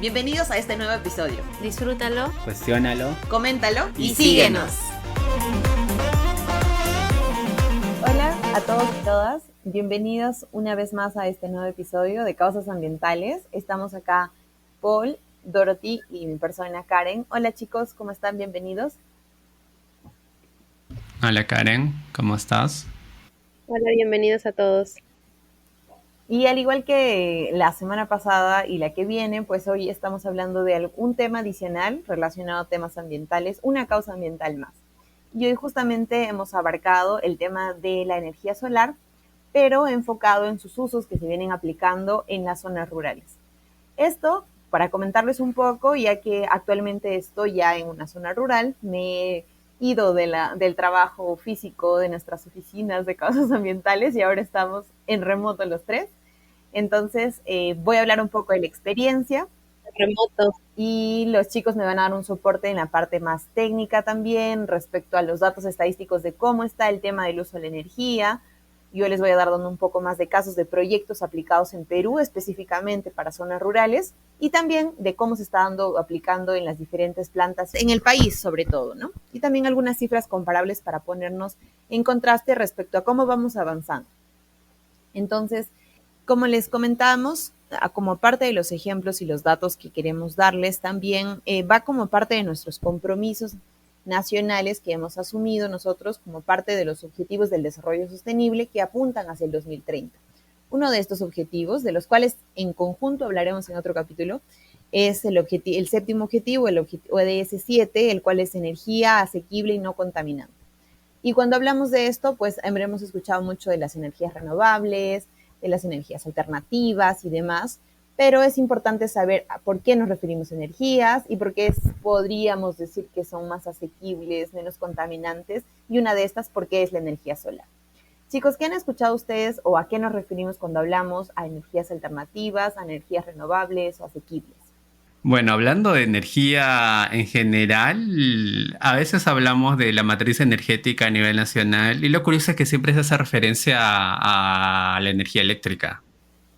Bienvenidos a este nuevo episodio. Disfrútalo, cuestiónalo, coméntalo y síguenos. Hola a todos y todas, bienvenidos una vez más a este nuevo episodio de Causas Ambientales. Estamos acá Paul, Dorothy y mi persona Karen. Hola chicos, ¿cómo están? Bienvenidos. Hola Karen, ¿cómo estás? Hola, bienvenidos a todos. Y al igual que la semana pasada y la que viene, pues hoy estamos hablando de un tema adicional relacionado a temas ambientales, una causa ambiental más. Y hoy justamente hemos abarcado el tema de la energía solar, pero enfocado en sus usos que se vienen aplicando en las zonas rurales. Esto, para comentarles un poco, ya que actualmente estoy ya en una zona rural, me he ido del trabajo físico de nuestras oficinas de causas ambientales y ahora estamos en remoto los tres. Entonces voy a hablar un poco de la experiencia. Remoto. Y los chicos me van a dar un soporte en la parte más técnica también respecto a los datos estadísticos de cómo está el tema del uso de la energía. Yo les voy a dar dando un poco más de casos de proyectos aplicados en Perú específicamente para zonas rurales y también de cómo se está aplicando en las diferentes plantas en el país sobre todo, ¿no? Y también algunas cifras comparables para ponernos en contraste respecto a cómo vamos avanzando. Entonces, como les comentábamos, como parte de los ejemplos y los datos que queremos darles, también va como parte de nuestros compromisos nacionales que hemos asumido nosotros como parte de los objetivos del desarrollo sostenible que apuntan hacia el 2030. Uno de estos objetivos, de los cuales en conjunto hablaremos en otro capítulo, es el séptimo objetivo, el ODS 7, el cual es energía asequible y no contaminante. Y cuando hablamos de esto, pues habremos escuchado mucho de las energías renovables, de las energías alternativas y demás, pero es importante saber por qué nos referimos a energías y por qué podríamos decir que son más asequibles, menos contaminantes, y una de estas, ¿por qué es la energía solar? Chicos, ¿qué han escuchado ustedes o a qué nos referimos cuando hablamos a energías alternativas, a energías renovables o asequibles? Bueno, hablando de energía en general, a veces hablamos de la matriz energética a nivel nacional y lo curioso es que siempre se hace referencia a la energía eléctrica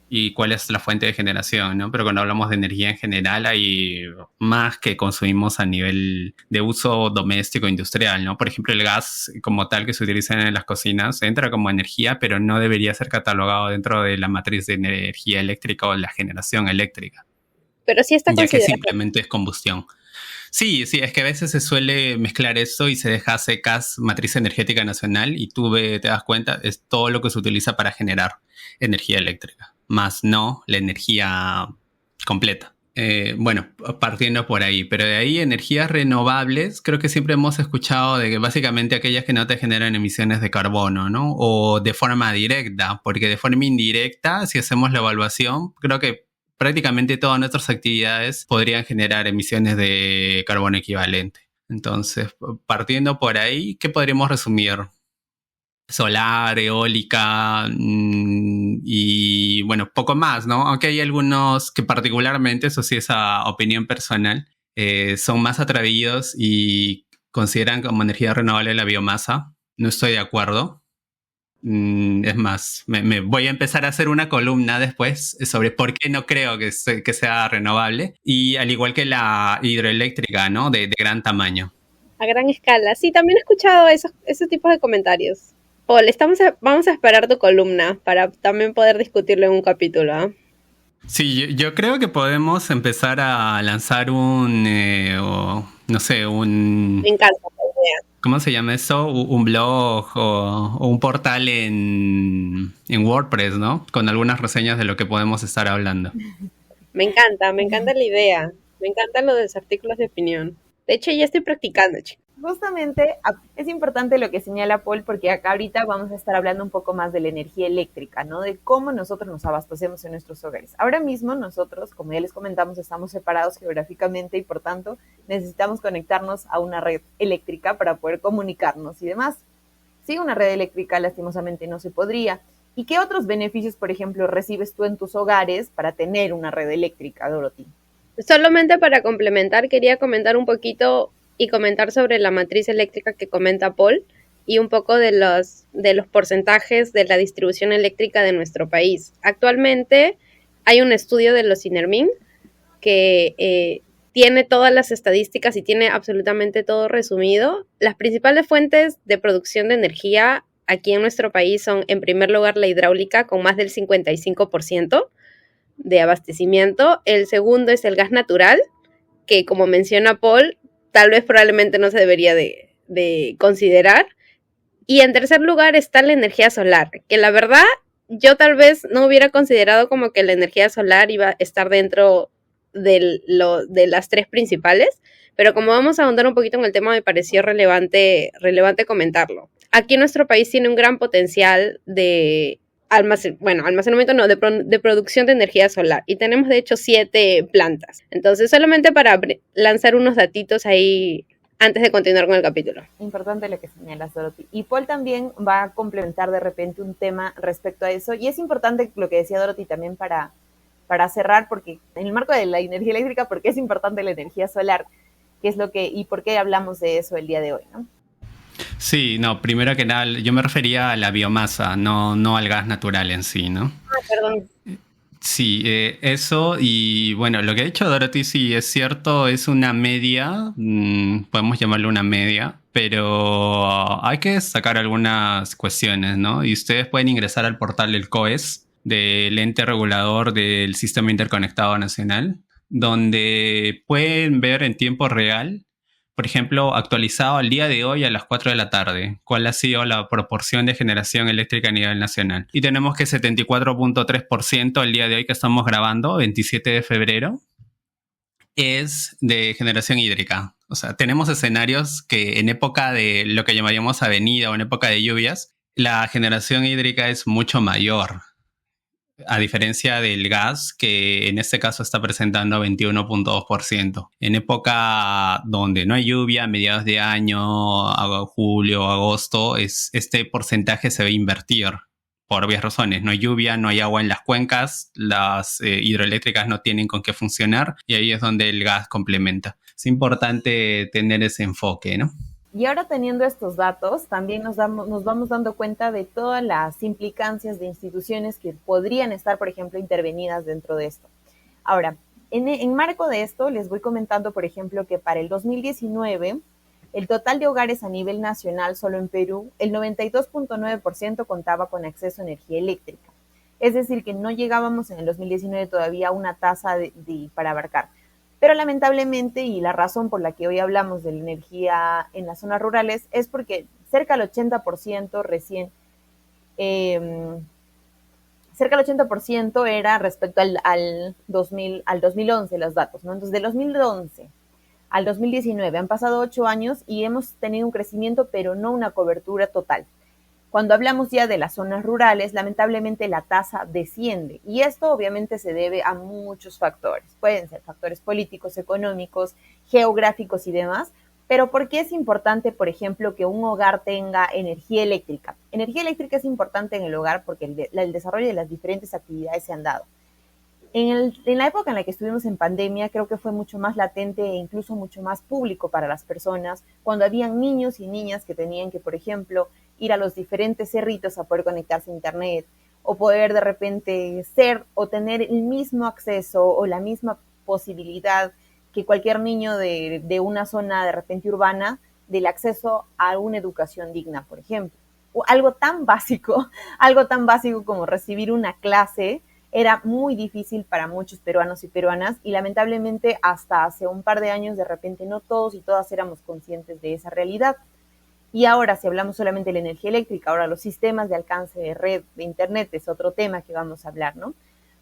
y cuál es la fuente de generación, ¿no? Pero cuando hablamos de energía en general hay más que consumimos a nivel de uso doméstico industrial, ¿no? Por ejemplo, el gas como tal que se utiliza en las cocinas entra como energía, pero no debería ser catalogado dentro de la matriz de energía eléctrica o la generación eléctrica. Pero sí está considerado. Ya que simplemente es combustión. Sí, es que a veces se suele mezclar eso y se deja secas matriz energética nacional y tú te das cuenta, es todo lo que se utiliza para generar energía eléctrica, más no la energía completa. Bueno, partiendo por ahí, pero de ahí energías renovables, creo que siempre hemos escuchado de que básicamente aquellas que no te generan emisiones de carbono, ¿no? O de forma directa, porque de forma indirecta, si hacemos la evaluación, creo que prácticamente todas nuestras actividades podrían generar emisiones de carbono equivalente. Entonces, partiendo por ahí, ¿qué podríamos resumir? Solar, eólica y bueno, poco más, ¿no? Aunque hay algunos que particularmente, eso sí es a opinión personal, son más atrevidos y consideran como energía renovable la biomasa. No estoy de acuerdo. Es más, me voy a empezar a hacer una columna después sobre por qué no creo que sea renovable y al igual que la hidroeléctrica, ¿no? De gran tamaño. A gran escala. Sí, también he escuchado esos tipos de comentarios. Paul, vamos a esperar tu columna para también poder discutirlo en un capítulo, ¿eh? Sí, yo creo que podemos empezar a lanzar no sé, Me encanta la idea. ¿Cómo se llama eso? Un blog o un portal en WordPress, ¿no? Con algunas reseñas de lo que podemos estar hablando. Me encanta la idea. Me encantan los artículos de opinión. De hecho, ya estoy practicando, chicos. Justamente es importante lo que señala Paul porque acá ahorita vamos a estar hablando un poco más de la energía eléctrica, ¿no? De cómo nosotros nos abastecemos en nuestros hogares. Ahora mismo nosotros, como ya les comentamos, estamos separados geográficamente y por tanto necesitamos conectarnos a una red eléctrica para poder comunicarnos y demás. Sin una red eléctrica lastimosamente no se podría. ¿Y qué otros beneficios, por ejemplo, recibes tú en tus hogares para tener una red eléctrica, Dorothy? Solamente para complementar, quería comentar un poquito y comentar sobre la matriz eléctrica que comenta Paul y un poco de los porcentajes de la distribución eléctrica de nuestro país. Actualmente hay un estudio de los INERMIN que tiene todas las estadísticas y tiene absolutamente todo resumido. Las principales fuentes de producción de energía aquí en nuestro país son, en primer lugar, la hidráulica, con más del 55% de abastecimiento. El segundo es el gas natural, que, como menciona Paul, tal vez probablemente no se debería de considerar. Y en tercer lugar está la energía solar, que la verdad yo tal vez no hubiera considerado como que la energía solar iba a estar dentro de las tres principales, pero como vamos a ahondar un poquito en el tema, me pareció relevante comentarlo. Aquí nuestro país tiene un gran potencial de almacenamiento no, de producción de energía solar, y tenemos de hecho 7 plantas. Entonces, solamente para lanzar unos datitos ahí antes de continuar con el capítulo. Importante lo que señalas, Dorothy. Y Paul también va a complementar de repente un tema respecto a eso, y es importante lo que decía Dorothy también para cerrar, porque en el marco de la energía eléctrica, ¿por qué es importante la energía solar? ¿Qué es lo que y por qué hablamos de eso el día de hoy, ¿no? Sí, no, primero que nada, yo me refería a la biomasa, no al gas natural en sí, ¿no? Perdón. Sí, eso, y bueno, lo que ha dicho Dorothy sí es cierto, es una media, podemos llamarlo una media, pero hay que sacar algunas cuestiones, ¿no? Y ustedes pueden ingresar al portal del COES, del ente regulador del Sistema Interconectado Nacional, donde pueden ver en tiempo real, por ejemplo, actualizado al día de hoy a las 4 de la tarde, cuál ha sido la proporción de generación eléctrica a nivel nacional. Y tenemos que 74.3% al día de hoy que estamos grabando, 27 de febrero, es de generación hídrica. O sea, tenemos escenarios que en época de lo que llamaríamos avenida o en época de lluvias, la generación hídrica es mucho mayor, a diferencia del gas, que en este caso está presentando 21.2%. En época donde no hay lluvia, a mediados de año, julio, agosto, este porcentaje se va a invertir por obvias razones. No hay lluvia, no hay agua en las cuencas, las hidroeléctricas no tienen con qué funcionar, y ahí es donde el gas complementa. Es importante tener ese enfoque, ¿no? Y ahora, teniendo estos datos, también nos vamos dando cuenta de todas las implicancias de instituciones que podrían estar, por ejemplo, intervenidas dentro de esto. Ahora, en marco de esto, les voy comentando, por ejemplo, que para el 2019, el total de hogares a nivel nacional, solo en Perú, el 92.9% contaba con acceso a energía eléctrica. Es decir, que no llegábamos en el 2019 todavía a una tasa para abarcar. Pero lamentablemente, y la razón por la que hoy hablamos de la energía en las zonas rurales, es porque cerca del 80% cerca del 80% era respecto al 2011 los datos, ¿no? Entonces, del 2011 al 2019 han pasado 8 años y hemos tenido un crecimiento, pero no una cobertura total. Cuando hablamos ya de las zonas rurales, lamentablemente la tasa desciende, y esto obviamente se debe a muchos factores. Pueden ser factores políticos, económicos, geográficos y demás, pero ¿por qué es importante, por ejemplo, que un hogar tenga energía eléctrica? Energía eléctrica es importante en el hogar porque el desarrollo de las diferentes actividades se han dado. En la época en la que estuvimos en pandemia, creo que fue mucho más latente e incluso mucho más público para las personas, cuando habían niños y niñas que tenían que, por ejemplo, ir a los diferentes cerritos a poder conectarse a internet, o poder de repente ser o tener el mismo acceso o la misma posibilidad que cualquier niño de una zona de repente urbana, del acceso a una educación digna, por ejemplo. O algo tan básico como recibir una clase, era muy difícil para muchos peruanos y peruanas, y lamentablemente hasta hace un par de años de repente no todos y todas éramos conscientes de esa realidad. Y ahora, si hablamos solamente de la energía eléctrica, ahora los sistemas de alcance de red, de internet, es otro tema que vamos a hablar, ¿no?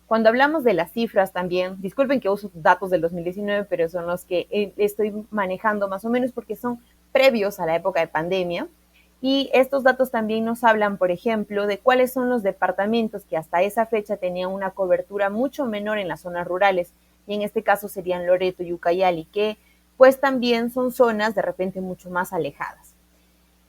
Cuando hablamos de las cifras también, disculpen que uso datos del 2019, pero son los que estoy manejando más o menos porque son previos a la época de pandemia. Y estos datos también nos hablan, por ejemplo, de cuáles son los departamentos que hasta esa fecha tenían una cobertura mucho menor en las zonas rurales, y en este caso serían Loreto y Ucayali, que pues también son zonas de repente mucho más alejadas.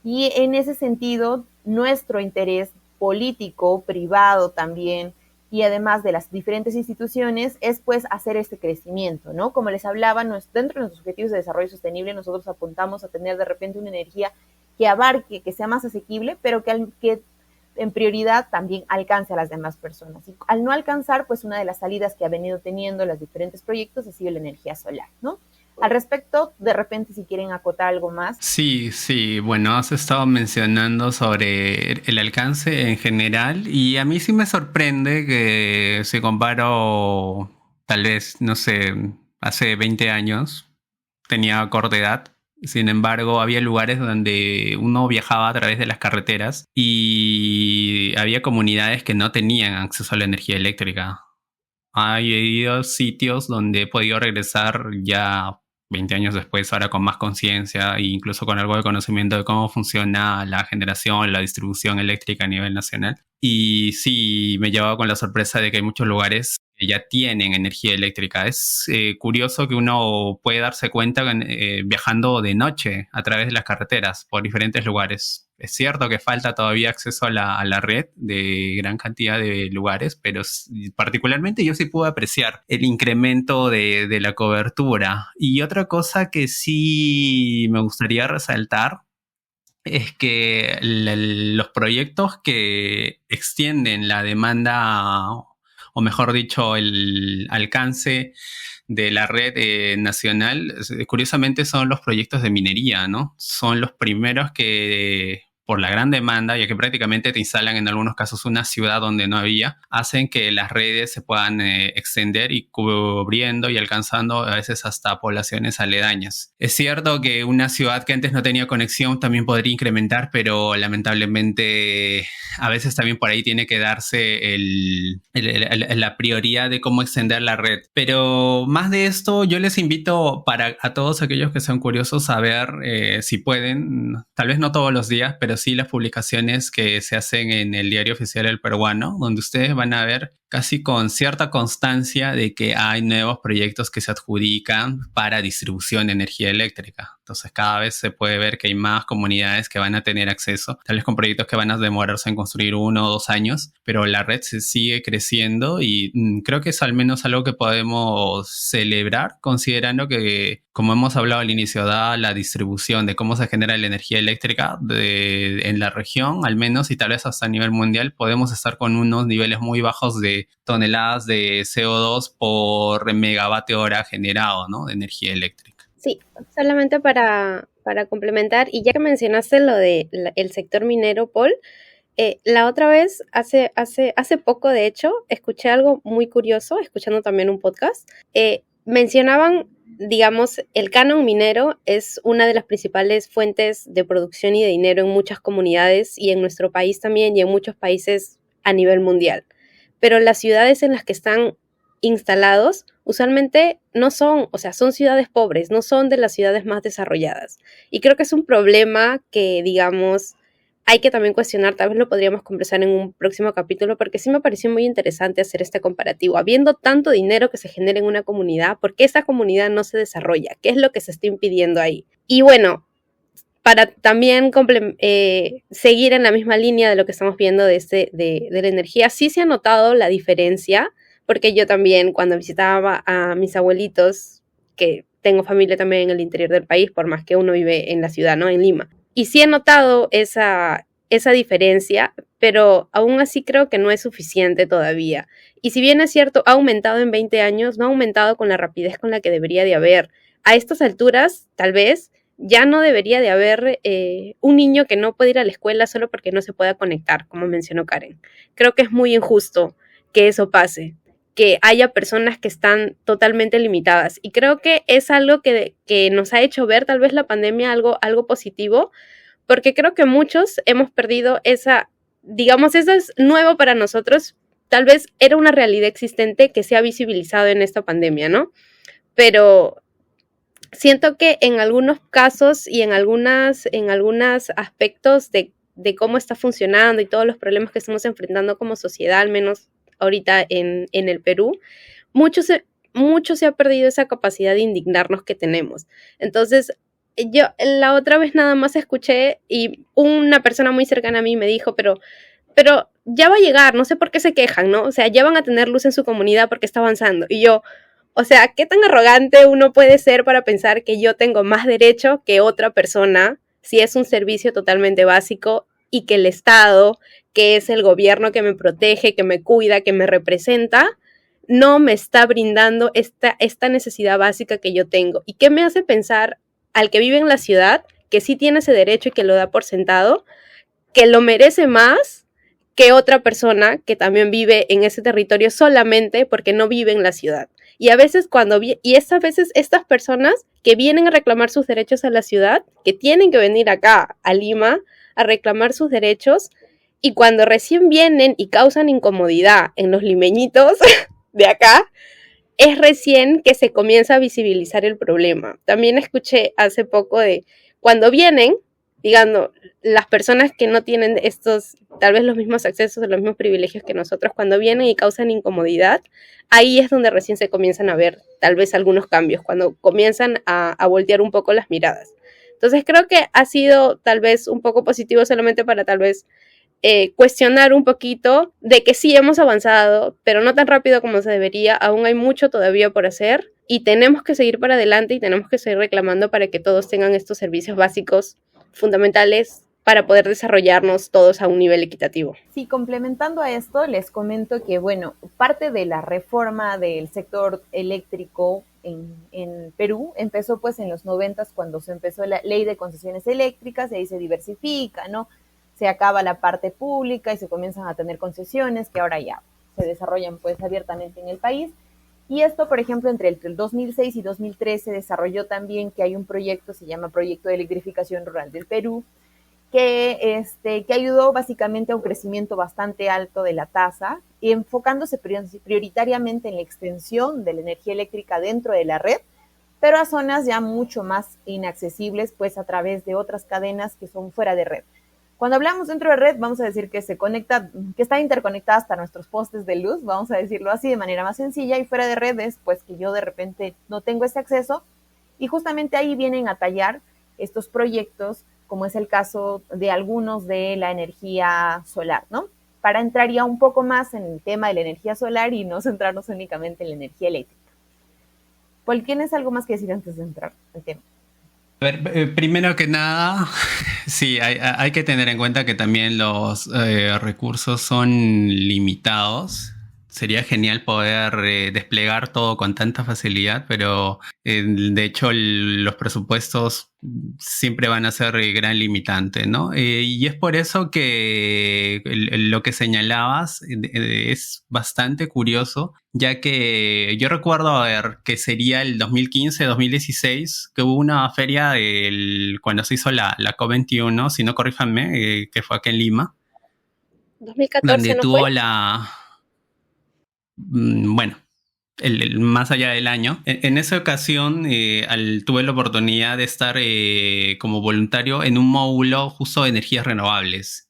Y en ese sentido, nuestro interés político, privado también, y además de las diferentes instituciones, es pues hacer este crecimiento, ¿no? Como les hablaba, dentro de nuestros objetivos de desarrollo sostenible, nosotros apuntamos a tener de repente una energía que abarque, que sea más asequible, pero que en prioridad también alcance a las demás personas. Y al no alcanzar, pues una de las salidas que ha venido teniendo los diferentes proyectos ha sido la energía solar, ¿no? Al respecto, de repente, si quieren acotar algo más. Sí, bueno, has estado mencionando sobre el alcance en general y a mí sí me sorprende que si comparo, tal vez, no sé, hace 20 años, tenía corta edad. Sin embargo, había lugares donde uno viajaba a través de las carreteras y había comunidades que no tenían acceso a la energía eléctrica. Hay ido sitios donde he podido regresar ya 20 años después, ahora con más conciencia e incluso con algo de conocimiento de cómo funciona la generación, la distribución eléctrica a nivel nacional. Y sí, me llevaba con la sorpresa de que hay muchos lugares que ya tienen energía eléctrica. Es curioso que uno puede darse cuenta viajando de noche a través de las carreteras por diferentes lugares. Es cierto que falta todavía acceso a la red de gran cantidad de lugares, pero particularmente yo sí pude apreciar el incremento de la cobertura. Y otra cosa que sí me gustaría resaltar es que los proyectos que extienden la demanda, o mejor dicho, el alcance de la red nacional, curiosamente son los proyectos de minería, ¿no? Son los primeros que, por la gran demanda, ya que prácticamente te instalan en algunos casos una ciudad donde no había, hacen que las redes se puedan extender y cubriendo y alcanzando a veces hasta poblaciones aledañas. Es cierto que una ciudad que antes no tenía conexión también podría incrementar, pero lamentablemente a veces también por ahí tiene que darse la prioridad de cómo extender la red. Pero más de esto, yo les invito a todos aquellos que sean curiosos a ver si pueden, tal vez no todos los días, pero sí las publicaciones que se hacen en el Diario Oficial El Peruano, donde ustedes van a ver casi con cierta constancia de que hay nuevos proyectos que se adjudican para distribución de energía eléctrica. Entonces cada vez se puede ver que hay más comunidades que van a tener acceso, tal vez con proyectos que van a demorarse en construir 1 o 2 años, pero la red se sigue creciendo y creo que es al menos algo que podemos celebrar, considerando que, como hemos hablado al inicio, dada la distribución de cómo se genera la energía eléctrica en la región, al menos, y tal vez hasta a nivel mundial, podemos estar con unos niveles muy bajos de toneladas de CO2 por megavatio hora generado, ¿no?, de energía eléctrica. Sí, solamente para complementar, y ya que mencionaste lo de el sector minero, Paul, la otra vez, hace poco de hecho, escuché algo muy curioso, escuchando también un podcast, mencionaban, digamos, el canon minero es una de las principales fuentes de producción y de dinero en muchas comunidades y en nuestro país también y en muchos países a nivel mundial. Pero las ciudades en las que están instalados usualmente no son, o sea, son ciudades pobres, no son de las ciudades más desarrolladas. Y creo que es un problema que, digamos, hay que también cuestionar, tal vez lo podríamos conversar en un próximo capítulo, porque sí me pareció muy interesante hacer este comparativo. Habiendo tanto dinero que se genera en una comunidad, ¿por qué esa comunidad no se desarrolla? ¿Qué es lo que se está impidiendo ahí? Y bueno, para también seguir en la misma línea de lo que estamos viendo de la energía, sí se ha notado la diferencia, porque yo también cuando visitaba a mis abuelitos, que tengo familia también en el interior del país, por más que uno vive en la ciudad, ¿no?, en Lima, y sí he notado esa diferencia, pero aún así creo que no es suficiente todavía. Y si bien es cierto, ha aumentado en 20 años, no ha aumentado con la rapidez con la que debería de haber. A estas alturas, tal vez, ya no debería de haber un niño que no puede ir a la escuela solo porque no se pueda conectar, como mencionó Karen. Creo que es muy injusto que eso pase, que haya personas que están totalmente limitadas. Y creo que es algo que nos ha hecho ver tal vez la pandemia algo positivo, porque creo que muchos hemos perdido digamos, eso es nuevo para nosotros. Tal vez era una realidad existente que se ha visibilizado en esta pandemia, ¿no? Pero siento que en algunos casos y en algunos aspectos de cómo está funcionando y todos los problemas que estamos enfrentando como sociedad, al menos ahorita en el Perú, mucho se ha perdido esa capacidad de indignarnos que tenemos. Entonces, yo la otra vez nada más escuché y una persona muy cercana a mí me dijo, pero ya va a llegar, no sé por qué se quejan, ¿no? O sea, ya van a tener luz en su comunidad porque está avanzando. Y yo, o sea, ¿qué tan arrogante uno puede ser para pensar que yo tengo más derecho que otra persona si es un servicio totalmente básico y que el Estado que es el gobierno que me protege, que me cuida, que me representa, no me está brindando esta necesidad básica que yo tengo. ¿Y qué me hace pensar al que vive en la ciudad, que sí tiene ese derecho y que lo da por sentado, que lo merece más que otra persona que también vive en ese territorio solamente porque no vive en la ciudad? Y a veces estas personas que vienen a reclamar sus derechos a la ciudad, que tienen que venir acá a Lima a reclamar sus derechos, y cuando recién vienen y causan incomodidad en los limeñitos de acá, es recién que se comienza a visibilizar el problema. También escuché hace poco de cuando vienen, digamos, las personas que no tienen tal vez los mismos accesos o los mismos privilegios que nosotros, cuando vienen y causan incomodidad, ahí es donde recién se comienzan a ver tal vez algunos cambios, cuando comienzan a voltear un poco las miradas. Entonces creo que ha sido tal vez un poco positivo solamente para tal vez cuestionar un poquito de que sí hemos avanzado, pero no tan rápido como se debería, aún hay mucho todavía por hacer y tenemos que seguir para adelante y tenemos que seguir reclamando para que todos tengan estos servicios básicos fundamentales para poder desarrollarnos todos a un nivel equitativo. Sí, complementando a esto, les comento que, bueno, parte de la reforma del sector eléctrico en Perú empezó pues en los 90 cuando se empezó la ley de concesiones eléctricas, y ahí se diversifica, ¿no? Se acaba la parte pública y se comienzan a tener concesiones que ahora ya se desarrollan pues abiertamente en el país. Y esto, por ejemplo, entre el 2006 y 2013 desarrolló también que hay un proyecto, se llama Proyecto de Electrificación Rural del Perú, que ayudó básicamente a un crecimiento bastante alto de la tasa, y enfocándose prioritariamente en la extensión de la energía eléctrica dentro de la red, pero a zonas ya mucho más inaccesibles, pues a través de otras cadenas que son fuera de red. Cuando hablamos dentro de red, vamos a decir que que está interconectada hasta nuestros postes de luz, vamos a decirlo así de manera más sencilla, y fuera de redes, pues que yo de repente no tengo ese acceso, y justamente ahí vienen a tallar estos proyectos, como es el caso de algunos de la energía solar, ¿no? Para entrar ya un poco más en el tema de la energía solar y no centrarnos únicamente en la energía eléctrica. Paul, ¿tienes algo más que decir antes de entrar al tema? A ver, primero que nada, sí, hay que tener en cuenta que también los recursos son limitados. Sería genial poder desplegar todo con tanta facilidad, pero de hecho los presupuestos siempre van a ser gran limitante, ¿no? Y es por eso que lo que señalabas es bastante curioso, ya que yo recuerdo que sería el 2015-2016, que hubo una feria cuando se hizo la COP21, si no corríjanme, que fue aquí en Lima. 2014 donde no tuvo fue. Bueno, más allá del año. En esa ocasión tuve la oportunidad de estar como voluntario en un módulo justo de energías renovables.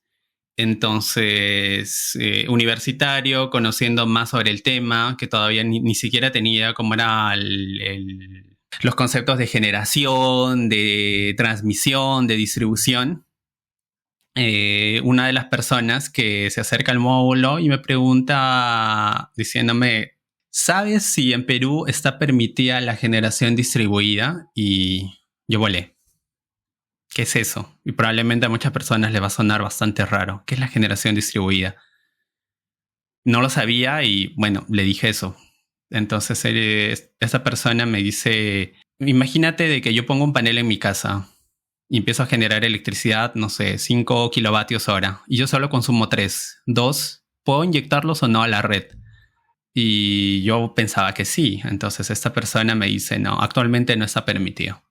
Entonces, universitario, conociendo más sobre el tema, que todavía ni siquiera tenía cómo era los conceptos de generación, de transmisión, de distribución. Una de las personas que se acerca al módulo y me pregunta diciéndome, ¿sabes si en Perú está permitida la generación distribuida? Y yo volé. ¿Qué es eso? Y probablemente a muchas personas les va a sonar bastante raro. ¿Qué es la generación distribuida? No lo sabía y bueno, le dije eso. Entonces esa persona me dice, imagínate de que yo pongo un panel en mi casa y empiezo a generar electricidad, no sé, 5 kilovatios hora, y yo solo consumo 3. 2, ¿puedo inyectarlos o no a la red? Y yo pensaba que sí. Entonces esta persona me dice, no, actualmente no está permitido.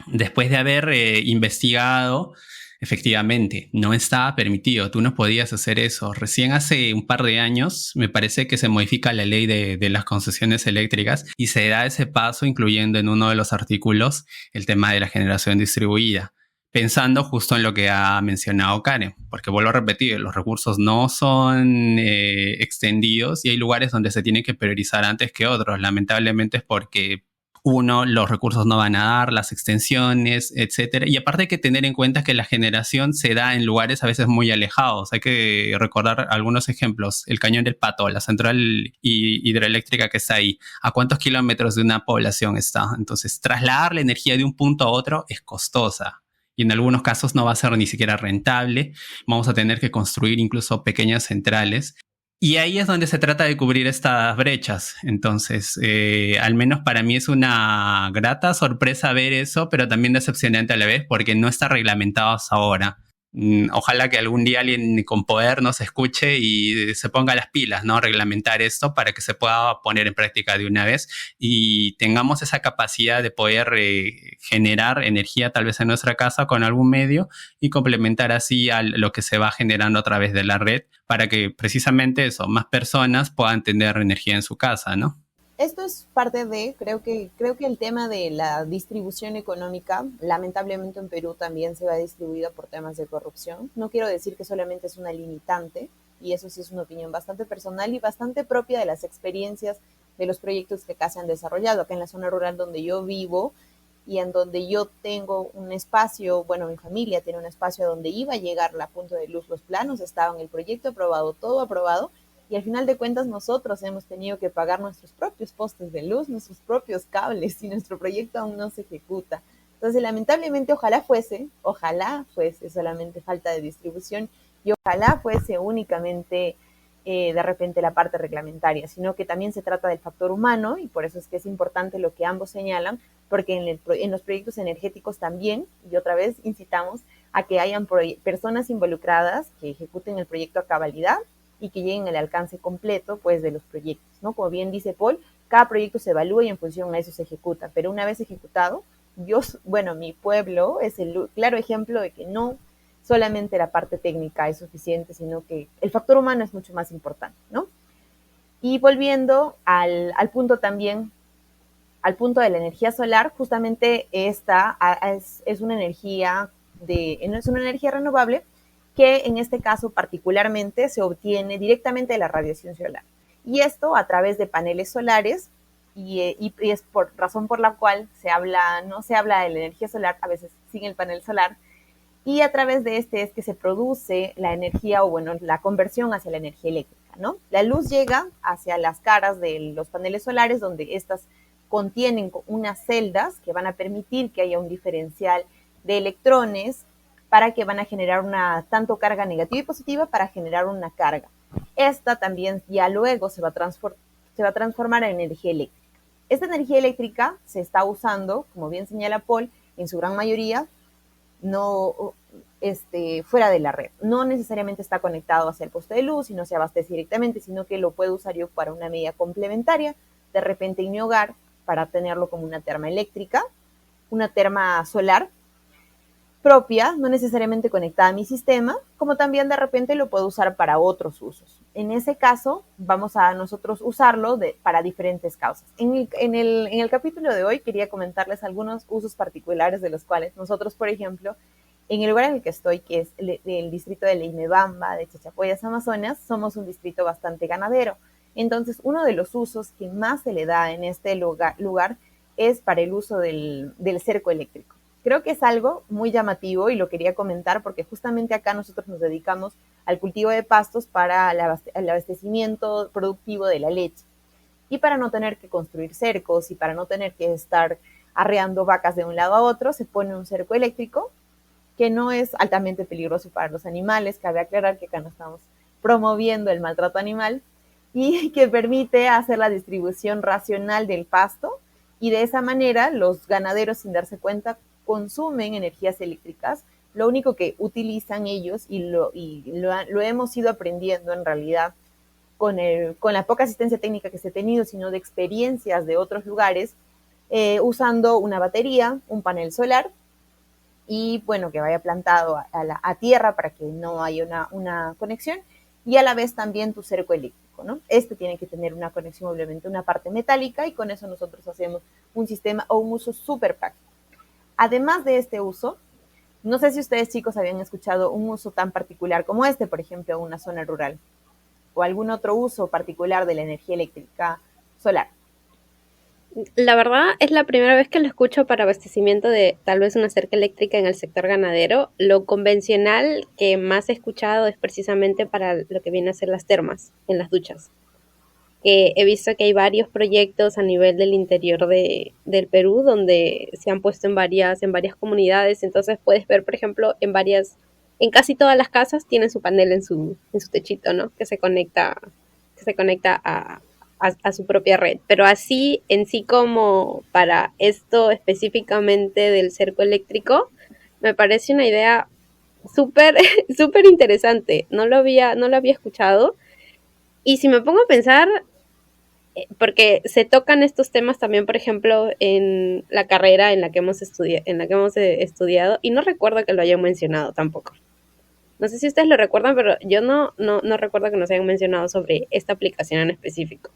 Después de haber investigado, efectivamente, no estaba permitido. Tú no podías hacer eso. Recién hace un par de años, me parece que se modifica la ley de las concesiones eléctricas y se da ese paso, incluyendo en uno de los artículos el tema de la generación distribuida, pensando justo en lo que ha mencionado Karen, porque vuelvo a repetir, los recursos no son extendidos y hay lugares donde se tienen que priorizar antes que otros. Lamentablemente es porque los recursos no van a dar, las extensiones, etcétera. Y aparte hay que tener en cuenta que la generación se da en lugares a veces muy alejados. Hay que recordar algunos ejemplos. El Cañón del Pato, la central hidroeléctrica que está ahí. ¿A cuántos kilómetros de una población está? Entonces, trasladar la energía de un punto a otro es costosa. y en algunos casos no va a ser ni siquiera rentable. Vamos a tener que construir incluso pequeñas centrales. Y ahí es donde se trata de cubrir estas brechas. Entonces, al menos para mí es una grata sorpresa ver eso, pero también decepcionante a la vez porque no está reglamentado hasta ahora. Ojalá que algún día alguien con poder nos escuche y se ponga las pilas, ¿no? Reglamentar esto para que se pueda poner en práctica de una vez y tengamos esa capacidad de poder generar energía tal vez en nuestra casa con algún medio y complementar así a lo que se va generando a través de la red para que precisamente eso, más personas puedan tener energía en su casa, ¿no? Esto es parte de, creo que el tema de la distribución económica, lamentablemente en Perú también se va distribuida por temas de corrupción. No quiero decir que solamente es una limitante, y eso sí es una opinión bastante personal y bastante propia de las experiencias de los proyectos que acá se han desarrollado, acá en la zona rural donde yo vivo y en donde yo tengo un espacio, bueno, mi familia tiene un espacio donde iba a llegar la punta de luz, los planos estaban, el proyecto aprobado, todo aprobado, y al final de cuentas nosotros hemos tenido que pagar nuestros propios postes de luz, nuestros propios cables, y nuestro proyecto aún no se ejecuta. Entonces, lamentablemente, ojalá fuese solamente falta de distribución y ojalá fuese únicamente de repente la parte reglamentaria, sino que también se trata del factor humano y por eso es que es importante lo que ambos señalan, porque en los proyectos energéticos también, y otra vez incitamos a que hayan personas involucradas que ejecuten el proyecto a cabalidad y que lleguen al alcance completo pues de los proyectos, ¿no? Como bien dice Paul, cada proyecto se evalúa y en función a eso se ejecuta, pero una vez ejecutado, mi pueblo es el claro ejemplo de que no solamente la parte técnica es suficiente, sino que el factor humano es mucho más importante, ¿no? Y volviendo al punto también, al punto de la energía solar, justamente esta es una energía renovable que en este caso particularmente se obtiene directamente de la radiación solar. Y esto a través de paneles solares, y es por razón por la cual no se habla de la energía solar, a veces sin el panel solar, y a través de este es que se produce la energía, o bueno, la conversión hacia la energía eléctrica, ¿no? La luz llega hacia las caras de los paneles solares, donde estas contienen unas celdas que van a permitir que haya un diferencial de electrones para que van a generar tanto carga negativa y positiva para generar una carga. Esta también ya luego se va a transformar en energía eléctrica. Esta energía eléctrica se está usando, como bien señala Paul, en su gran mayoría, no fuera de la red. No necesariamente está conectado hacia el poste de luz y no se abastece directamente, sino que lo puedo usar yo para una medida complementaria, de repente en mi hogar, para tenerlo como una terma eléctrica, una terma solar propia, no necesariamente conectada a mi sistema, como también de repente lo puedo usar para otros usos. En ese caso, vamos a nosotros usarlo para diferentes causas. En el capítulo de hoy quería comentarles algunos usos particulares de los cuales nosotros, por ejemplo, en el lugar en el que estoy, que es el distrito de Leimebamba, de Chachapoyas, Amazonas, somos un distrito bastante ganadero. Entonces, uno de los usos que más se le da en este lugar es para el uso del cerco eléctrico. Creo que es algo muy llamativo y lo quería comentar porque justamente acá nosotros nos dedicamos al cultivo de pastos para el abastecimiento productivo de la leche. Y para no tener que construir cercos y para no tener que estar arreando vacas de un lado a otro, se pone un cerco eléctrico que no es altamente peligroso para los animales. Cabe aclarar que acá no estamos promoviendo el maltrato animal y que permite hacer la distribución racional del pasto y de esa manera los ganaderos, sin darse cuenta, consumen energías eléctricas. Lo único que utilizan ellos, y lo hemos ido aprendiendo en realidad con la poca asistencia técnica que se ha tenido, sino de experiencias de otros lugares, usando una batería, un panel solar, y bueno, que vaya plantado a tierra para que no haya una conexión, y a la vez también tu cerco eléctrico, ¿no? Este tiene que tener una conexión, obviamente, una parte metálica, y con eso nosotros hacemos un sistema o un uso súper práctico. Además de este uso, no sé si ustedes, chicos, habían escuchado un uso tan particular como este, por ejemplo, en una zona rural, o algún otro uso particular de la energía eléctrica solar. La verdad es la primera vez que lo escucho para abastecimiento de tal vez una cerca eléctrica en el sector ganadero. Lo convencional que más he escuchado es precisamente para lo que viene a ser las termas en las duchas. que he visto que hay varios proyectos a nivel del interior del Perú donde se han puesto en varias comunidades. Entonces puedes ver, por ejemplo, en casi todas las casas tienen su panel en su techito, ¿no? Que se conecta a su propia red. Pero así, en sí como para esto específicamente del cerco eléctrico, me parece una idea súper, súper interesante. No lo había escuchado. Y si me pongo a pensar, porque se tocan estos temas también, por ejemplo, en la carrera en la que hemos estudiado, y no recuerdo que lo hayan mencionado tampoco. No sé si ustedes lo recuerdan, pero yo no recuerdo que nos hayan mencionado sobre esta aplicación en específico.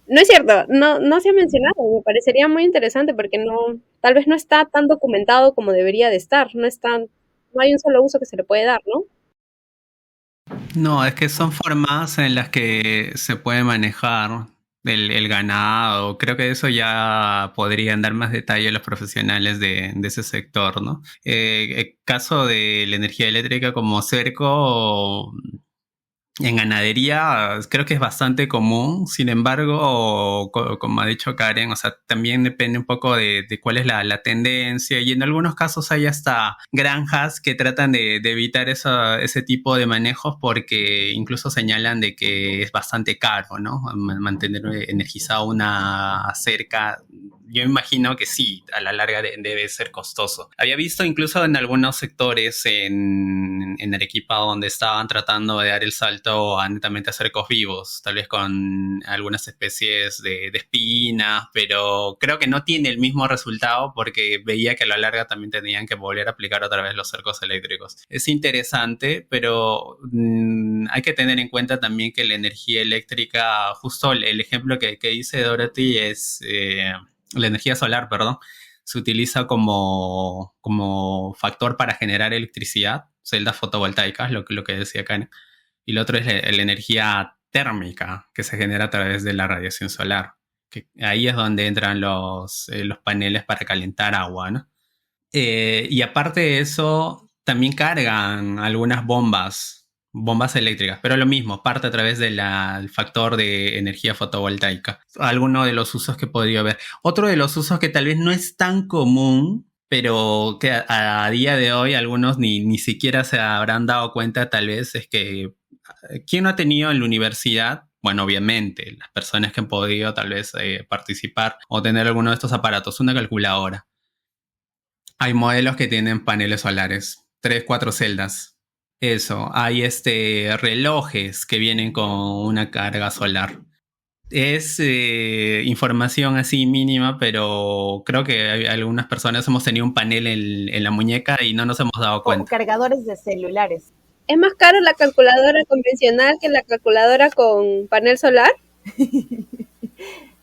No es cierto, no se ha mencionado, me parecería muy interesante porque tal vez no está tan documentado como debería de estar, no hay un solo uso que se le puede dar, ¿no? No, es que son formas en las que se puede manejar el ganado. Creo que eso ya podrían dar más detalle los profesionales de ese sector, ¿no? El caso de la energía eléctrica como cerco en ganadería creo que es bastante común. Sin embargo, como ha dicho Karen, o sea, también depende un poco de cuál es la tendencia, y en algunos casos hay hasta granjas que tratan de evitar ese tipo de manejos porque incluso señalan de que es bastante caro, ¿no? Mantener energizada una cerca. Yo imagino que sí, a la larga debe ser costoso. Había visto incluso en algunos sectores en Arequipa donde estaban tratando de dar el salto a netamente a cercos vivos, tal vez con algunas especies de espinas, pero creo que no tiene el mismo resultado porque veía que a la larga también tenían que volver a aplicar otra vez los cercos eléctricos. Es interesante, pero hay que tener en cuenta también que la energía eléctrica, justo el ejemplo que dice Dorothy es... la energía solar, perdón, se utiliza como factor para generar electricidad, celdas fotovoltaicas, lo que decía Karen, y lo otro es la energía térmica que se genera a través de la radiación solar, que ahí es donde entran los paneles para calentar agua, ¿no? Y aparte de eso, también cargan algunas bombas eléctricas, pero lo mismo, parte a través del factor de energía fotovoltaica. Alguno de los usos que podría haber. Otro de los usos que tal vez no es tan común, pero que a día de hoy algunos ni siquiera se habrán dado cuenta tal vez, es que ¿quién no ha tenido en la universidad? Bueno, obviamente, las personas que han podido tal vez participar o tener alguno de estos aparatos, una calculadora. Hay modelos que tienen paneles solares, 3, 4 celdas. Eso, hay relojes que vienen con una carga solar. Es información así mínima, pero creo que algunas personas hemos tenido un panel en la muñeca y no nos hemos dado cuenta. O cargadores de celulares. ¿Es más caro la calculadora convencional que la calculadora con panel solar?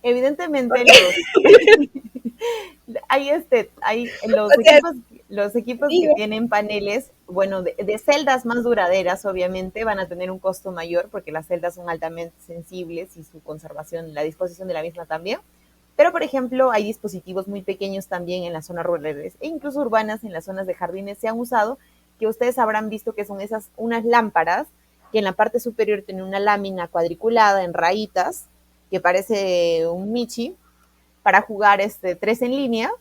Evidentemente hay los equipos que tienen paneles, bueno, de celdas más duraderas, obviamente, van a tener un costo mayor porque las celdas son altamente sensibles y su conservación, la disposición de la misma también. Pero, por ejemplo, hay dispositivos muy pequeños también en las zonas rurales e incluso urbanas, en las zonas de jardines se han usado, que ustedes habrán visto que son unas lámparas que en la parte superior tienen una lámina cuadriculada en rayitas que parece un Michi para jugar 3 en línea,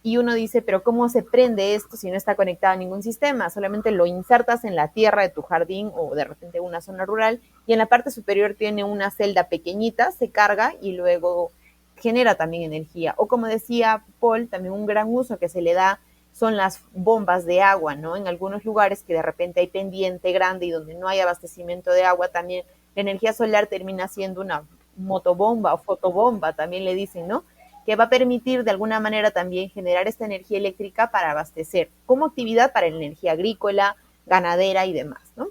y uno dice, pero ¿cómo se prende esto si no está conectado a ningún sistema? Solamente lo insertas en la tierra de tu jardín o de repente en una zona rural, y en la parte superior tiene una celda pequeñita, se carga y luego genera también energía. O como decía Paul, también un gran uso que se le da son las bombas de agua, ¿no? En algunos lugares que de repente hay pendiente grande y donde no hay abastecimiento de agua, también la energía solar termina siendo una motobomba o fotobomba, también le dicen, ¿no? Que va a permitir de alguna manera también generar esta energía eléctrica para abastecer, como actividad para la energía agrícola, ganadera y demás, ¿no?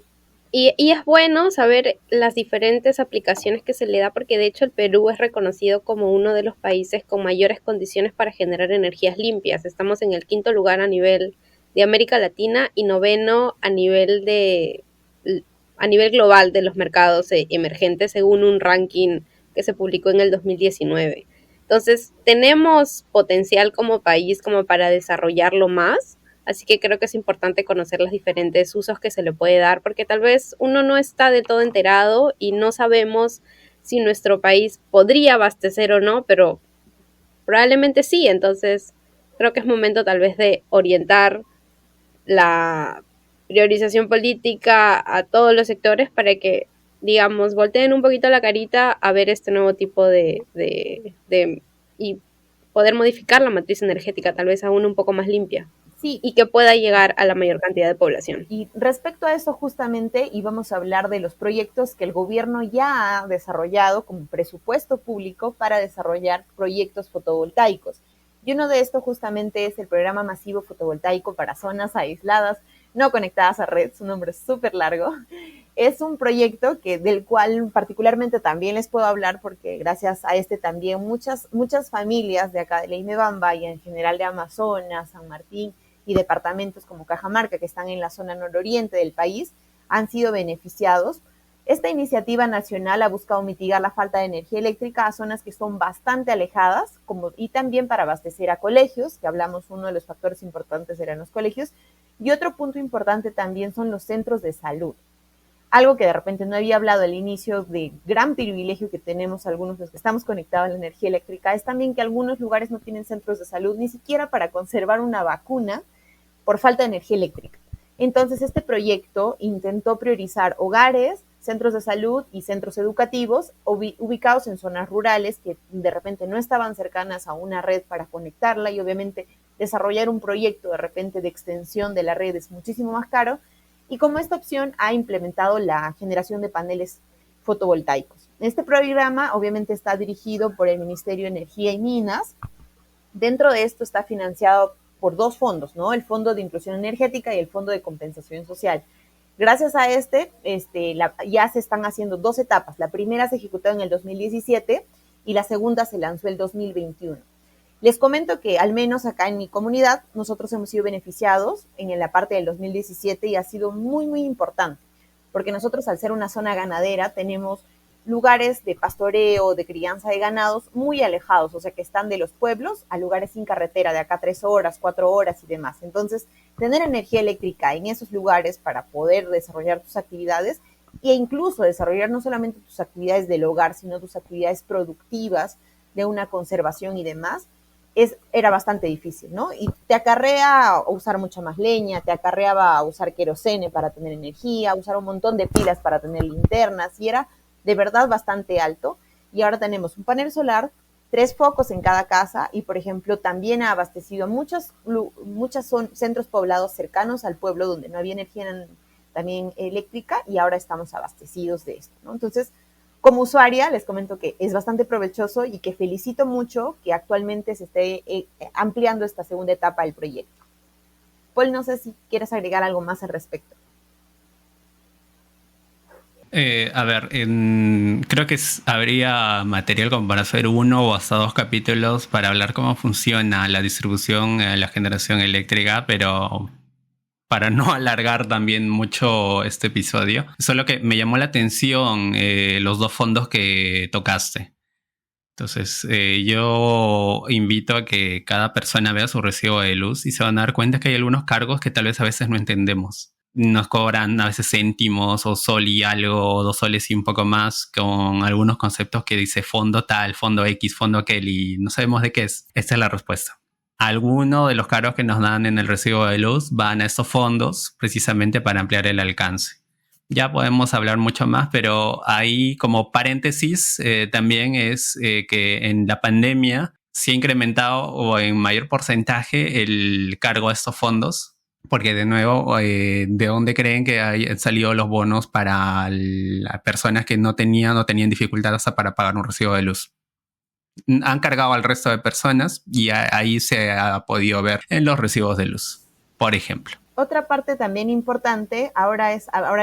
Y es bueno saber las diferentes aplicaciones que se le da, porque de hecho el Perú es reconocido como uno de los países con mayores condiciones para generar energías limpias. Estamos en el 5º lugar a nivel de América Latina y 9º a nivel global de los mercados emergentes, según un ranking que se publicó en el 2019. Entonces, tenemos potencial como país como para desarrollarlo más, así que creo que es importante conocer los diferentes usos que se le puede dar, porque tal vez uno no está del todo enterado y no sabemos si nuestro país podría abastecer o no, pero probablemente sí. Entonces creo que es momento tal vez de orientar la priorización política a todos los sectores para que, digamos, volteen un poquito la carita a ver este nuevo tipo y poder modificar la matriz energética tal vez aún un poco más limpia. Sí. Y que pueda llegar a la mayor cantidad de población. Y respecto a eso justamente íbamos a hablar de los proyectos que el gobierno ya ha desarrollado como presupuesto público para desarrollar proyectos fotovoltaicos. Y uno de estos justamente es el programa masivo fotovoltaico para zonas aisladas no conectadas a red, su nombre es súper largo. Es un proyecto del cual particularmente también les puedo hablar porque gracias a este también muchas familias de acá de Leimebamba y en general de Amazonas, San Martín y departamentos como Cajamarca que están en la zona nororiente del país han sido beneficiados. Esta iniciativa nacional ha buscado mitigar la falta de energía eléctrica a zonas que son bastante alejadas y también para abastecer a colegios, que hablamos uno de los factores importantes eran los colegios, y otro punto importante también son los centros de salud. Algo que de repente no había hablado al inicio de gran privilegio que tenemos algunos los que estamos conectados a la energía eléctrica, es también que algunos lugares no tienen centros de salud ni siquiera para conservar una vacuna por falta de energía eléctrica. Entonces este proyecto intentó priorizar hogares, centros de salud y centros educativos ubicados en zonas rurales que de repente no estaban cercanas a una red para conectarla y obviamente desarrollar un proyecto de repente de extensión de la red es muchísimo más caro. Y como esta opción ha implementado la generación de paneles fotovoltaicos. Este programa obviamente está dirigido por el Ministerio de Energía y Minas. Dentro de esto está financiado por dos fondos, ¿no? El Fondo de Inclusión Energética y el Fondo de Compensación Social. Gracias a ya se están haciendo dos etapas. La primera se ejecutó en el 2017 y la segunda se lanzó el 2021. Les comento que al menos acá en mi comunidad nosotros hemos sido beneficiados en la parte del 2017 y ha sido muy, muy importante, porque nosotros al ser una zona ganadera tenemos lugares de pastoreo, de crianza de ganados muy alejados, o sea que están de los pueblos a lugares sin carretera, de acá 3 horas, 4 horas y demás. Entonces, tener energía eléctrica en esos lugares para poder desarrollar tus actividades e incluso desarrollar no solamente tus actividades del hogar, sino tus actividades productivas de una conservación y demás, era bastante difícil, ¿no? Y te acarrea usar mucha más leña, te acarreaba usar querosene para tener energía, usar un montón de pilas para tener linternas, y era de verdad bastante alto. Y ahora tenemos un panel solar, 3 focos en cada casa, y por ejemplo también ha abastecido muchos centros poblados cercanos al pueblo donde no había energía también eléctrica, y ahora estamos abastecidos de esto, ¿no? Entonces, como usuaria, les comento que es bastante provechoso y que felicito mucho que actualmente se esté ampliando esta segunda etapa del proyecto. Paul, no sé si quieres agregar algo más al respecto. Creo que habría material como para hacer 1 o hasta 2 capítulos para hablar cómo funciona la distribución, la generación eléctrica, pero para no alargar también mucho este episodio, solo que me llamó la atención los 2 fondos que tocaste. Entonces, yo invito a que cada persona vea su recibo de luz y se van a dar cuenta que hay algunos cargos que tal vez a veces no entendemos. Nos cobran a veces céntimos o sol y algo, o 2 soles y un poco más, con algunos conceptos que dice fondo tal, fondo X, fondo aquel, y no sabemos de qué es. Esta es la respuesta. Algunos de los cargos que nos dan en el recibo de luz van a estos fondos precisamente para ampliar el alcance. Ya podemos hablar mucho más, pero ahí como paréntesis también es que en la pandemia se ha incrementado o en mayor porcentaje el cargo a estos fondos, porque de nuevo, ¿de dónde creen que han salido los bonos para las personas que no tenían dificultad hasta para pagar un recibo de luz? Han cargado al resto de personas y ahí se ha podido ver en los recibos de luz, por ejemplo. Otra parte también importante, ahora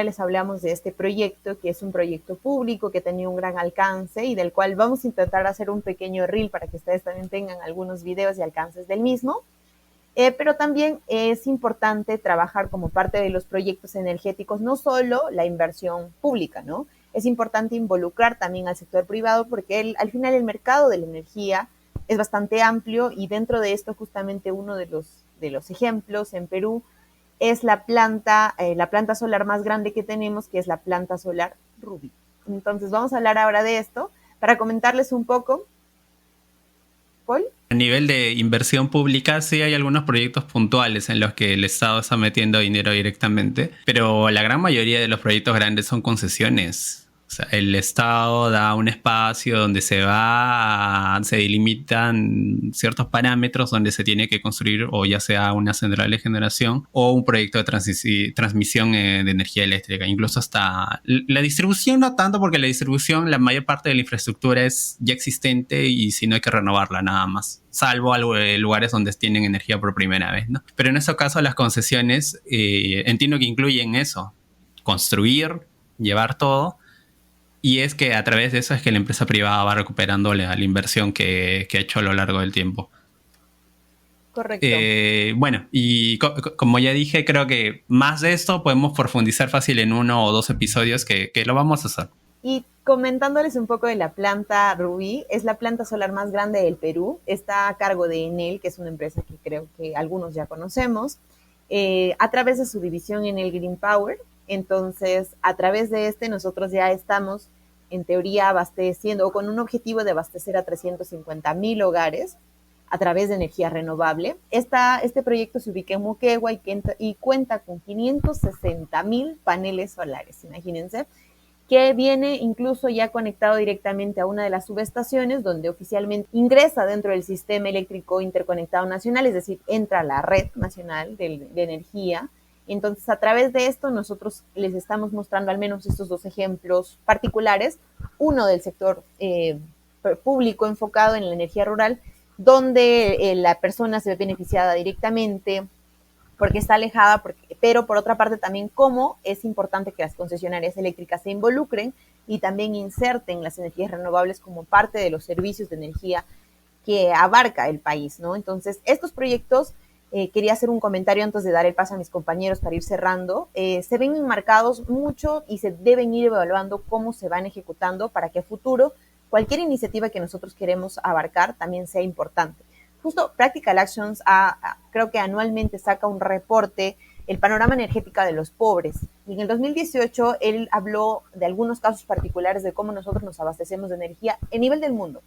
les hablamos de este proyecto, que es un proyecto público que tenía un gran alcance y del cual vamos a intentar hacer un pequeño reel para que ustedes también tengan algunos videos y alcances del mismo. Pero también es importante trabajar como parte de los proyectos energéticos, no solo la inversión pública, ¿no? Es importante involucrar también al sector privado porque al final el mercado de la energía es bastante amplio y dentro de esto justamente uno de los ejemplos en Perú es la planta solar más grande que tenemos, que es la planta solar Rubí. Entonces vamos a hablar ahora de esto Para comentarles un poco, Paul. A nivel de inversión pública, sí hay algunos proyectos puntuales en los que el Estado está metiendo dinero directamente, pero la gran mayoría de los proyectos grandes son concesiones. O sea, el Estado da un espacio donde se delimitan ciertos parámetros donde se tiene que construir o ya sea una central de generación o un proyecto de transmisión de energía eléctrica. Incluso hasta la distribución no tanto, porque la distribución, la mayor parte de la infraestructura es ya existente y si no hay que renovarla nada más. Salvo lugares donde tienen energía por primera vez, ¿no? Pero en este caso las concesiones entiendo que incluyen eso, construir, llevar todo. Y es que a través de eso es que la empresa privada va recuperando la inversión que ha hecho a lo largo del tiempo. Correcto. Bueno, y como ya dije, creo que más de esto podemos profundizar fácil en 1 o 2 episodios que lo vamos a hacer. Y comentándoles un poco de la planta Rubí, es la planta solar más grande del Perú, está a cargo de Enel, que es una empresa que creo que algunos ya conocemos, a través de su división Enel Green Power. Entonces, a través de nosotros ya estamos, en teoría, abasteciendo, o con un objetivo de abastecer a 350,000 hogares a través de energía renovable. Este proyecto se ubica en Moquegua y cuenta con 560,000 paneles solares, imagínense, que viene incluso ya conectado directamente a una de las subestaciones, donde oficialmente ingresa dentro del sistema eléctrico interconectado nacional, es decir, entra a la red nacional de energía. Entonces, a través de esto, nosotros les estamos mostrando al menos estos 2 ejemplos particulares, uno del sector público enfocado en la energía rural, donde la persona se ve beneficiada directamente porque está alejada, pero por otra parte también cómo es importante que las concesionarias eléctricas se involucren y también inserten las energías renovables como parte de los servicios de energía que abarca el país, ¿no? Entonces, estos proyectos, quería hacer un comentario antes de dar el paso a mis compañeros para ir cerrando, se ven enmarcados mucho y se deben ir evaluando cómo se van ejecutando para que a futuro cualquier iniciativa que nosotros queremos abarcar también sea importante. Justo Practical Actions creo que anualmente saca un reporte, el panorama energético de los pobres. Y en el 2018 él habló de algunos casos particulares de cómo nosotros nos abastecemos de energía a nivel del mundo.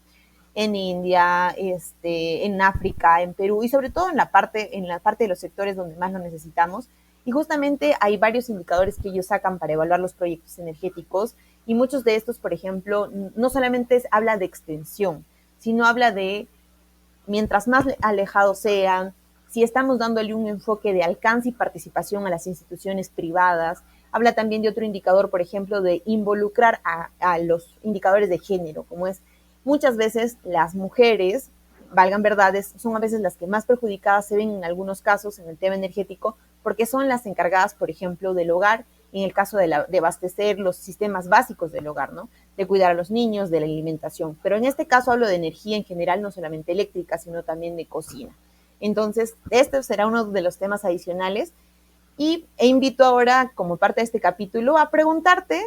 En India, en África, en Perú y sobre todo en la parte de los sectores donde más lo necesitamos. Y justamente hay varios indicadores que ellos sacan para evaluar los proyectos energéticos y muchos de estos, por ejemplo, no solamente habla de extensión, sino habla de mientras más alejados sean, si estamos dándole un enfoque de alcance y participación a las instituciones privadas. Habla también de otro indicador, por ejemplo, de involucrar a los indicadores de género, como es muchas veces las mujeres, valgan verdades, son a veces las que más perjudicadas se ven en algunos casos en el tema energético, porque son las encargadas, por ejemplo, del hogar, en el caso de abastecer los sistemas básicos del hogar, ¿no? De cuidar a los niños, de la alimentación. Pero en este caso hablo de energía en general, no solamente eléctrica, sino también de cocina. Entonces, este será uno de los temas adicionales. E invito ahora, como parte de este capítulo, a preguntarte,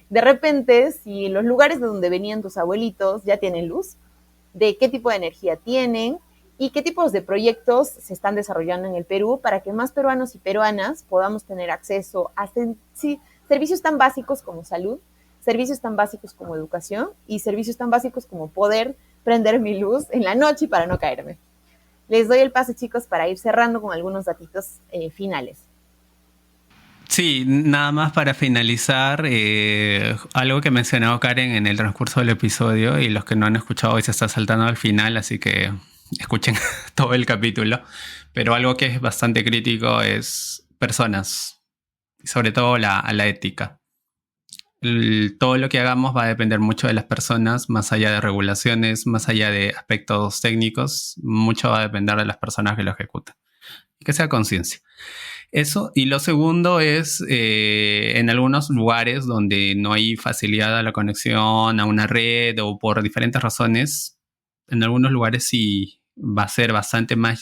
de repente, si los lugares de donde venían tus abuelitos ya tienen luz, de qué tipo de energía tienen y qué tipos de proyectos se están desarrollando en el Perú para que más peruanos y peruanas podamos tener acceso a servicios tan básicos como salud, servicios tan básicos como educación y servicios tan básicos como poder prender mi luz en la noche para no caerme. Les doy el pase, chicos, para ir cerrando con algunos datitos finales. Sí, nada más para finalizar, algo que mencionó Karen en el transcurso del episodio, y los que no han escuchado hoy se está saltando al final, así que escuchen todo el capítulo, pero algo que es bastante crítico es personas, sobre todo la ética. Todo lo que hagamos va a depender mucho de las personas, más allá de regulaciones, más allá de aspectos técnicos, mucho va a depender de las personas que lo ejecutan. Y que sea conciencia. Eso, y lo segundo es en algunos lugares donde no hay facilidad a la conexión a una red o por diferentes razones, en algunos lugares sí va a ser bastante más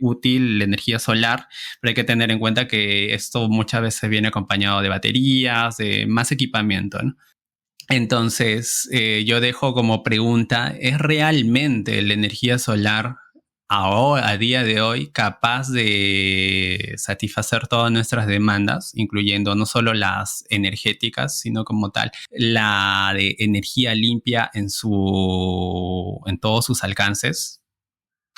útil la energía solar, pero hay que tener en cuenta que esto muchas veces viene acompañado de baterías, de más equipamiento, ¿no? Entonces, yo dejo como pregunta, ¿es realmente la energía solar ahora, a día de hoy, capaz de satisfacer todas nuestras demandas, incluyendo no solo las energéticas, sino como tal, la de energía limpia en todos sus alcances.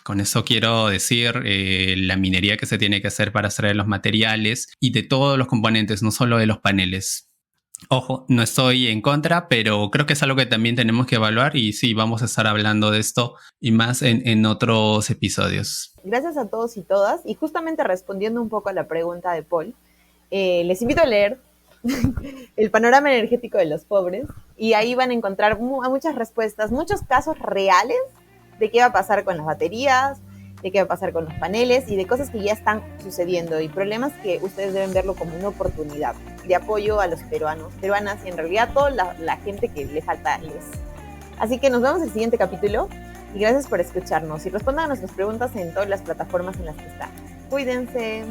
Con eso quiero decir la minería que se tiene que hacer para extraer los materiales y de todos los componentes, no solo de los paneles. Ojo, no estoy en contra, pero creo que es algo que también tenemos que evaluar y sí, vamos a estar hablando de esto y más en otros episodios. Gracias a todos y todas. Y justamente respondiendo un poco a la pregunta de Paul, les invito a leer El panorama energético de los pobres y ahí van a encontrar muchas respuestas, muchos casos reales de qué va a pasar con las baterías, de qué va a pasar con los paneles y de cosas que ya están sucediendo y problemas que ustedes deben verlo como una oportunidad de apoyo a los peruanos, peruanas y en realidad a toda la gente que le falta luz. Así que nos vemos en el siguiente capítulo y gracias por escucharnos y respondan a nuestras preguntas en todas las plataformas en las que están. Cuídense.